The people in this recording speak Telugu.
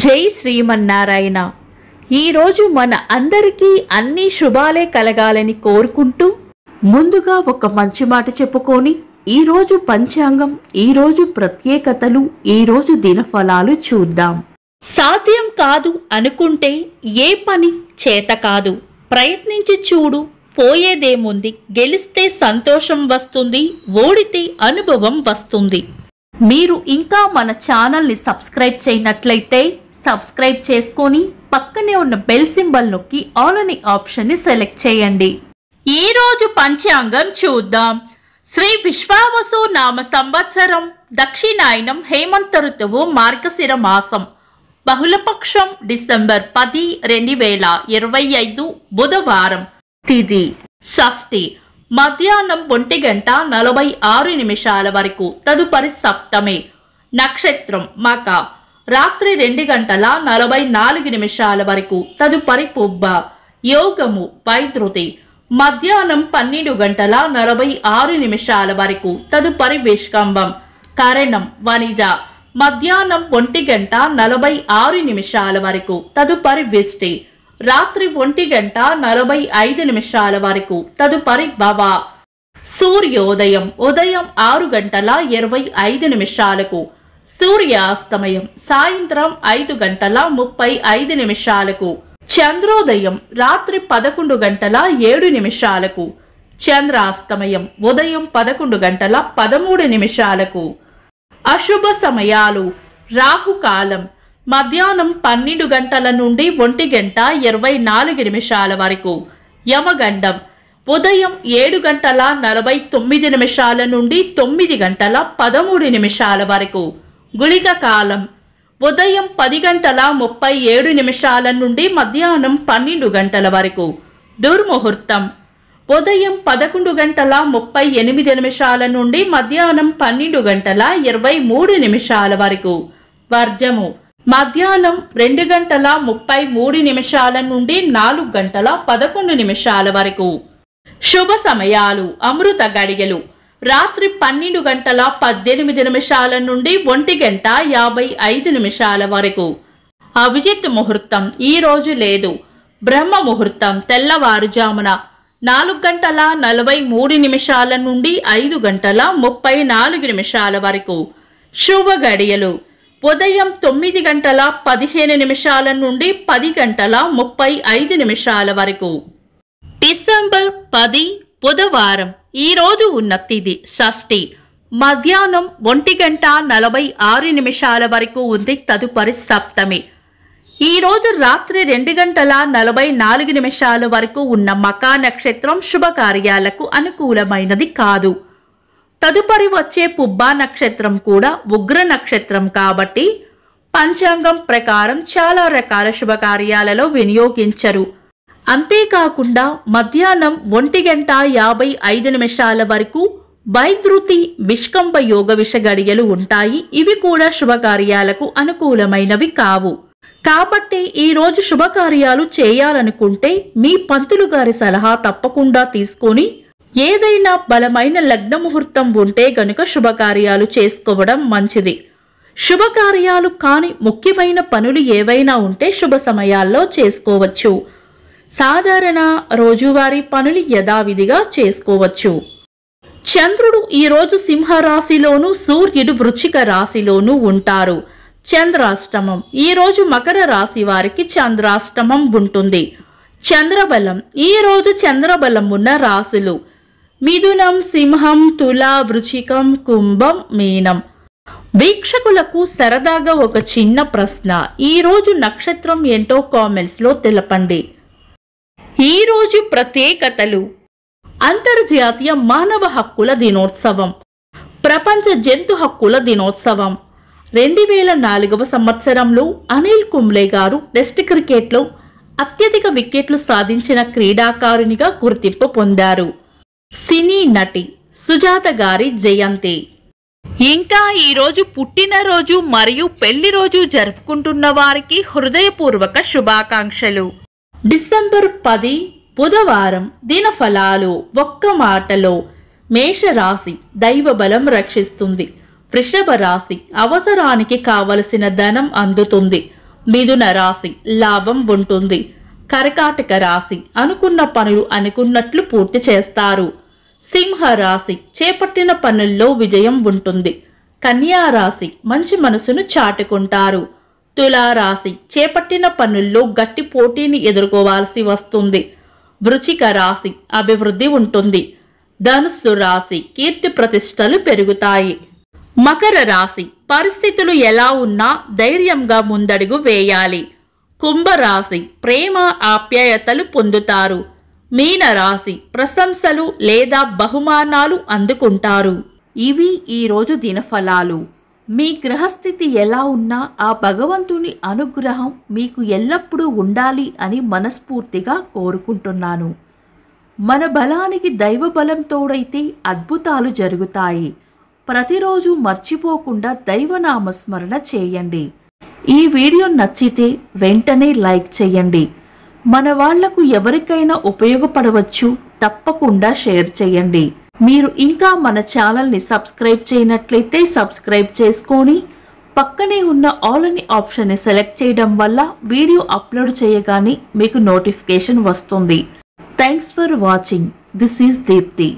జై శ్రీమన్నారాయణ. ఈరోజు మన అందరికీ అన్ని శుభాలే కలగాలని కోరుకుంటూ ముందుగా ఒక మంచి మాట చెప్పుకొని ఈరోజు పంచాంగం, ఈరోజు ప్రత్యేకతలు, ఈరోజు దినఫలాలు చూద్దాం. సాధ్యం కాదు అనుకుంటే ఏ పని చేత కాదు. ప్రయత్నించి చూడు, పోయేదేముంది. గెలిస్తే సంతోషం వస్తుంది, ఓడితే అనుభవం వస్తుంది. మీరు ఇంకా మన ఛానల్ని సబ్స్క్రైబ్ చేయనట్లయితే సబ్స్క్రైబ్ చేసుకొని పక్కనే ఉన్న బెల్ సింబల్ నొక్కి ఆల్ అనే ఆప్షన్ని సెలెక్ట్ చేయండి. ఈరోజు పంచాంగం చూద్దాం. శ్రీ విశ్వావసు నామ సంవత్సరం, దక్షిణాయనం, హేమంత ఋతువు, మార్గశిర మాసం, బహుళపక్షం, డిసెంబర్ 10, 2025 బుధవారం. తిథి షష్ఠి, మధ్యాహ్నం 1:46 వరకు. తదుపరి సప్తమి. నక్షత్రం మక, రాత్రి 2:44 వరకు. తదుపరి పుబ్బ. యోగము వైద్రుతి, మధ్యాహ్నం 12:46 వరకు. తదుపరి విష్కంభం. కరణం వనిజ, మధ్యాహ్నం 1:46 వరకు. తదుపరి విష్టి, రాత్రి 1:45 వరకు. తదుపరి భవ. సూర్యోదయం ఉదయం 6:25. సూర్యాస్తమయం సాయంత్రం 5:35. చంద్రోదయం రాత్రి 11:07. చంద్రాస్తమయం ఉదయం 11:13. అశుభ సమయాలు. రాహుకాలం మధ్యాహ్నం 12 గంటల నుండి 1:24 వరకు. యమగండం ఉదయం 7:49 నుండి 9:13 వరకు. గుళిక కాలం ఉదయం 10:37 నుండి మధ్యాహ్నం 12 గంటల వరకు. దుర్ముహూర్తం ఉదయం 11:38 నుండి మధ్యాహ్నం 12:23 వరకు. వర్జము మధ్యాహ్నం 2:33 నుండి 4:11 వరకు. శుభ సమయాలు. అమృత గడియలు రాత్రి 12:18 నుండి 1:55 వరకు. అభిజిత్ ముహూర్తం ఈ రోజు లేదు. బ్రహ్మ ముహూర్తం తెల్లవారుజామున 4:43 నుండి 5:34 వరకు. శుభ గడియలు ఉదయం 9:15 నుండి 10:35 వరకు. డిసెంబర్ 10 బుధవారం. ఈ రోజు ఉన్న తిథి షష్ఠి, మధ్యాహ్నం 1:46 వరకు ఉంది. తదుపరి సప్తమి. ఈ రోజు రాత్రి 2:44 వరకు ఉన్న మకా నక్షత్రం శుభకార్యాలకు అనుకూలమైనది కాదు. తదుపరి వచ్చే పుబ్బా నక్షత్రం కూడా ఉగ్ర నక్షత్రం కాబట్టి పంచాంగం ప్రకారం చాలా రకాల శుభకార్యాలలో వినియోగించరు. అంతేకాకుండా మధ్యాహ్నం 1:55 వరకు వైద్రుతి, విష్కంభ యోగ విష గడియలు ఉంటాయి. ఇవి కూడా శుభకార్యాలకు అనుకూలమైనవి కావు. కాబట్టి ఈ రోజు శుభకార్యాలు చేయాలనుకుంటే మీ పంతులు గారి సలహా తప్పకుండా తీసుకొని ఏదైనా బలమైన లగ్న ముహూర్తం ఉంటే గనుక శుభకార్యాలు చేసుకోవడం మంచిది. శుభకార్యాలు కాని ముఖ్యమైన పనులు ఏవైనా ఉంటే శుభ సమయాల్లో చేసుకోవచ్చు. సాధారణ రోజువారీ పనులు యథావిధిగా చేసుకోవచ్చు. చంద్రుడు ఈరోజు సింహరాశిలోను, సూర్యుడు వృశ్చిక రాశిలోనూ ఉంటారు. చంద్రాష్టమం ఈరోజు మకర రాశి వారికి చంద్రాష్టమం ఉంటుంది. చంద్రబలం ఈరోజు చంద్రబలం ఉన్న రాశులు మిథునం, సింహం, తుల, వృశ్చికం, కుంభం, మీనం. వీక్షకులకు సరదాగా ఒక చిన్న ప్రశ్న. ఈరోజు నక్షత్రం ఏంటో కామెంట్స్ లో తెలపండి. ఈరోజు ప్రత్యేకతలు. అంతర్జాతీయ మానవ హక్కుల దినోత్సవం, ప్రపంచ జంతు హక్కుల దినోత్సవం. 2004వ సంవత్సరంలో అనిల్ కుంబ్లే గారు టెస్ట్ క్రికెట్లో అత్యధిక వికెట్లు సాధించిన క్రీడాకారునిగా గుర్తింపు పొందారు. సినీ నటి సుజాత గారి జయంతి. ఇంకా ఈరోజు పుట్టినరోజు మరియు పెళ్లి రోజు జరుపుకుంటున్న వారికి హృదయపూర్వక శుభాకాంక్షలు. డిసెంబర్ 10 బుధవారం. దినఫలాలు. ఒక్క మాటలో మేషరాశి దైవబలం రక్షిస్తుంది. వృషభ రాశి అవసరానికి కావలసిన ధనం అందుతుంది. మిథున రాశి లాభం ఉంటుంది. కర్కాటక రాశి అనుకున్న పనులు అనుకున్నట్లు పూర్తి చేస్తారు. సింహ రాశి చేపట్టిన పనుల్లో విజయం ఉంటుంది. కన్యా రాశి మంచి మనసును చాటుకుంటారు. తులా రాశి చేపట్టిన పనుల్లో గట్టి పోటీని ఎదుర్కోవాల్సి వస్తుంది. వృశ్చిక రాశి అభివృద్ధి ఉంటుంది. ధనుస్సు రాశి కీర్తి ప్రతిష్టలు పెరుగుతాయి. మకర రాశి పరిస్థితులు ఎలా ఉన్నా ధైర్యంగా ముందడుగు వేయాలి. కుంభరాశి ప్రేమ ఆప్యాయతలు పొందుతారు. మీన రాశి ప్రశంసలు లేదా బహుమానాలు అందుకుంటారు. ఇవి ఈరోజు దినఫలాలు. మీ గ్రహస్థితి ఎలా ఉన్నా ఆ భగవంతుని అనుగ్రహం మీకు ఎల్లప్పుడూ ఉండాలి అని మనస్ఫూర్తిగా కోరుకుంటున్నాను. మన బలానికి దైవ బలం తోడైతే అద్భుతాలు జరుగుతాయి. ప్రతిరోజు మర్చిపోకుండా దైవనామస్మరణ చేయండి. ఈ వీడియో నచ్చితే వెంటనే లైక్ చేయండి. మన వాళ్లకు ఎవరికైనా ఉపయోగపడవచ్చు. తప్పకుండా షేర్ చేయండి. మీరు ఇంకా మన ఛానల్ని సబ్స్క్రైబ్ చేయనట్లయితే సబ్స్క్రైబ్ చేసుకొని పక్కనే ఉన్న ఆల్ అని ఆప్షన్ని సెలెక్ట్ చేయడం వల్ల వీడియో అప్లోడ్ చేయగానే మీకు నోటిఫికేషన్ వస్తుంది. Thanks for watching. This is Deepti.